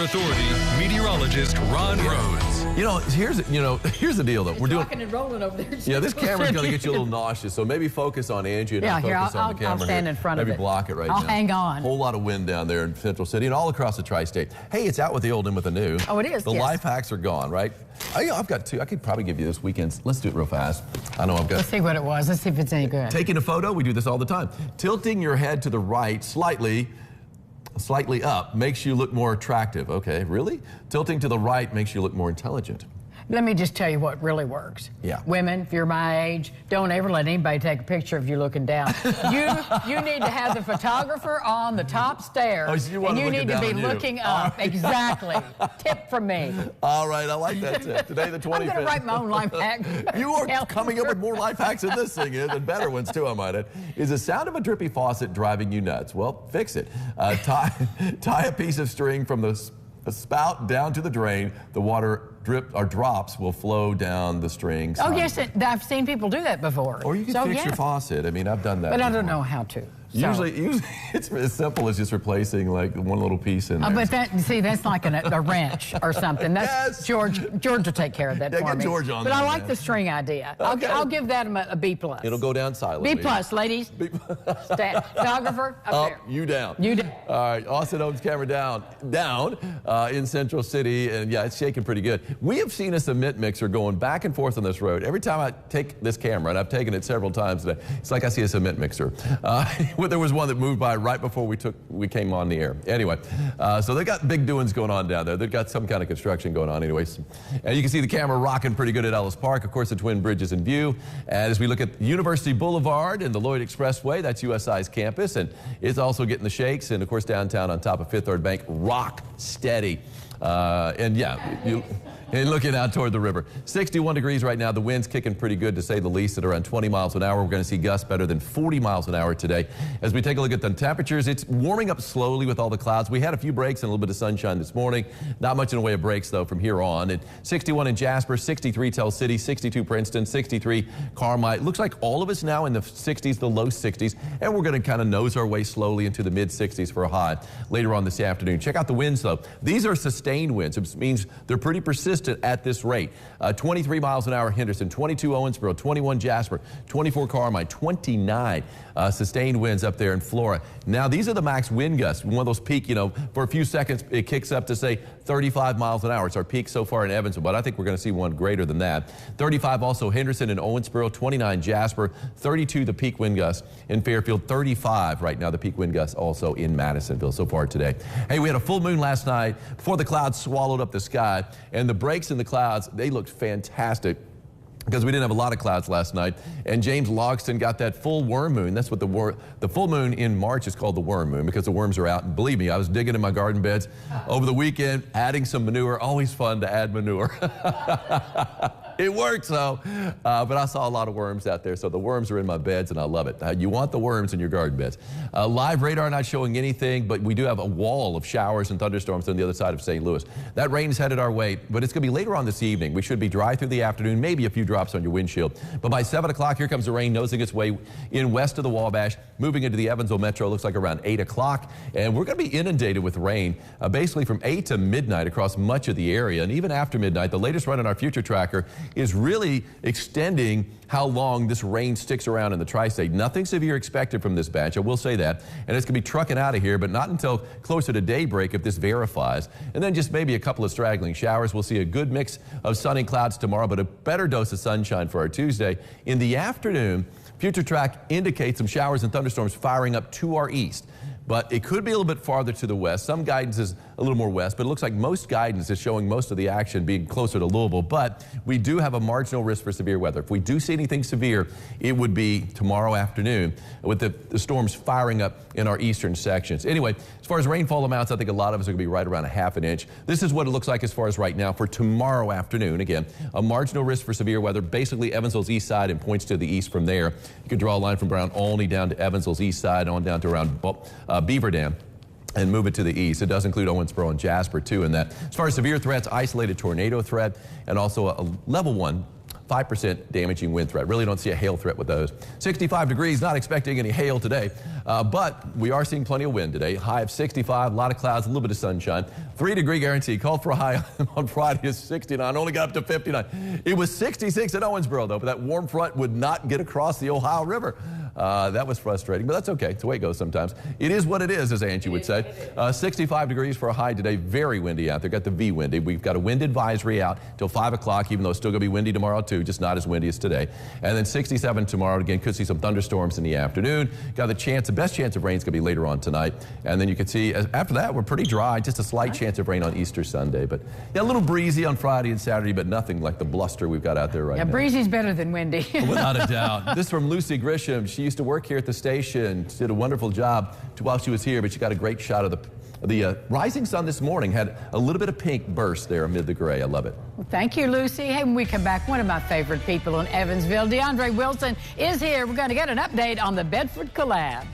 Authority meteorologist Ron Rhodes. Here's the deal though. We're rocking and rolling over there. Yeah, this camera's going to get you a little nauseous, so maybe focus on Angie and focus on the camera. I'll stand in front of it. Maybe block it right now. I'll hang on. Whole lot of wind down there in Central City and all across the tri-state. Hey, it's out with the old and with the new. Oh, it is. The life hacks are gone, right? I've got two. I could probably give you this weekend. Let's do it real fast. I know I've got. Let's see what it was. Let's see if it's any good. Taking a photo. We do this all the time. Tilting your head to the right slightly up makes you look more attractive. Okay, really? Tilting to the right makes you look more intelligent. Let me just tell you what really works. Yeah. Women, if you're my age, don't ever let anybody take a picture of you looking down. You need to have the photographer on the top stair, and you need to be looking up. Right. Exactly. Tip from me. All right, I like that tip. Today, the 25th. I'm going to write my own life hack. You are coming up with more life hacks than this thing is, and better ones too, I might add. Is the sound of a drippy faucet driving you nuts? Well, fix it. Tie a piece of string from the spout down to the drain. The water drops will flow down the string. Oh, yes, I've seen people do that before. Or you can fix your faucet. I mean, I've done that But before. I don't know how to. Usually it's as simple as just replacing like one little piece in there. But that's like a wrench or something. That's Yes. George will take care of that for get me. George on but that, I like man. the string idea. Okay. I'll give that a B+. It'll go down silently. B+, ladies. Photographer, up there. You down. You down. All right, Austin owns camera down in Central City, and yeah, it's shaking pretty good. We have seen a cement mixer going back and forth on this road. Every time I take this camera, and I've taken it several times today, it's like I see a cement mixer. There was one that moved by right before we came on the air. Anyway, so they got big doings going on down there. They've got some kind of construction going on anyways. And you can see the camera rocking pretty good at Ellis Park. Of course, the Twin Bridges in view. And as we look at University Boulevard and the Lloyd Expressway, that's USI's campus, and it's also getting the shakes. And of course, downtown on top of Fifth Third Bank, rock steady. And yeah, and looking out toward the river. 61 degrees right now. The wind's kicking pretty good, to say the least, at around 20 miles an hour. We're going to see gusts better than 40 miles an hour today. As we take a look at the temperatures, it's warming up slowly with all the clouds. We had a few breaks and a little bit of sunshine this morning. Not much in the way of breaks, though, from here on. And 61 in Jasper, 63 Tell City, 62 Princeton, 63 Carmike. Looks like all of us now in the 60s, the low 60s, and we're going to kind of nose our way slowly into the mid-60s for a high later on this afternoon. Check out the winds, though. These are sustained winds. It means they're pretty persistent at this rate. 23 miles an hour Henderson, 22 Owensboro, 21 Jasper, 24 Carmike, 29 sustained winds up there in Flora. Now, these are the max wind gusts. One of those peak, for a few seconds, it kicks up to, say, 35 miles an hour. It's our peak so far in Evansville, but I think we're going to see one greater than that. 35 also Henderson and Owensboro, 29 Jasper, 32 the peak wind gusts in Fairfield, 35 right now the peak wind gusts also in Madisonville so far today. Hey, we had a full moon last night before the clouds swallowed up the sky, and the breaks in the clouds, they looked fantastic, because we didn't have a lot of clouds last night. And James Logston got that full worm moon. That's what the full moon in March is called, the worm moon, because the worms are out. And believe me, I was digging in my garden beds over the weekend, adding some manure. Always fun to add manure. It works, though. But I saw a lot of worms out there, so the worms are in my beds, and I love it. You want the worms in your garden beds. Live radar not showing anything, but we do have a wall of showers and thunderstorms on the other side of St. Louis. That rain is headed our way, but it's going to be later on this evening. We should be dry through the afternoon, maybe a few drops on your windshield. But by 7 o'clock, here comes the rain nosing its way in west of the Wabash, moving into the Evansville Metro. Looks like around 8 o'clock, and we're going to be inundated with rain basically from 8 to midnight across much of the area. And even after midnight, the latest run on our future tracker is really extending how long this rain sticks around in the tri-state. Nothing severe expected from this batch, I will say that. And it's going to be trucking out of here, but not until closer to daybreak if this verifies. And then just maybe a couple of straggling showers. We'll see a good mix of sunny clouds tomorrow, but a better dose of sunshine for our Tuesday. In the afternoon, future track indicates some showers and thunderstorms firing up to our east. But it could be a little bit farther to the west. Some guidance is a little more west, but it looks like most guidance is showing most of the action being closer to Louisville. But we do have a marginal risk for severe weather. If we do see anything severe, it would be tomorrow afternoon with the storms firing up in our eastern sections. Anyway, as far as rainfall amounts, I think a lot of us are going to be right around a half an inch. This is what it looks like as far as right now for tomorrow afternoon. Again, a marginal risk for severe weather, basically Evansville's east side and points to the east from there. You can draw a line from around Olney down to Evansville's east side, on down to around Beaver Dam, and move it to the east. It does include Owensboro and Jasper, too, in that. As far as severe threats, isolated tornado threat, and also a level 1 5% damaging wind threat. Really don't see a hail threat with those. 65 degrees, not expecting any hail today, but we are seeing plenty of wind today. High of 65, a lot of clouds, a little bit of sunshine. 3-degree guarantee. Called for a high on Friday is 69, only got up to 59. It was 66 in Owensboro, though, but that warm front would not get across the Ohio River. That was frustrating, but that's okay. It's the way it goes sometimes. It is what it is, as Angie would say. 65 degrees for a high today. Very windy out there. Got the V windy. We've got a wind advisory out till 5 o'clock, even though it's still going to be windy tomorrow, too, just not as windy as today. And then 67 tomorrow. Again, could see some thunderstorms in the afternoon. Got the best chance of rain is going to be later on tonight. And then you can see, after that, we're pretty dry. Just a slight chance of rain on Easter Sunday. But yeah, a little breezy on Friday and Saturday, but nothing like the bluster we've got out there right now. Yeah, breezy's better than windy. Without a doubt. This from Lucy Grisham. She used to work here at the station. She did a wonderful job while she was here, but she got a great shot of the rising sun this morning. Had a little bit of pink burst there amid the gray. I love it. Well, thank you, Lucy. Hey, when we come back, one of my favorite people in Evansville, DeAndre Wilson, is here. We're going to get an update on the Bedford Collab.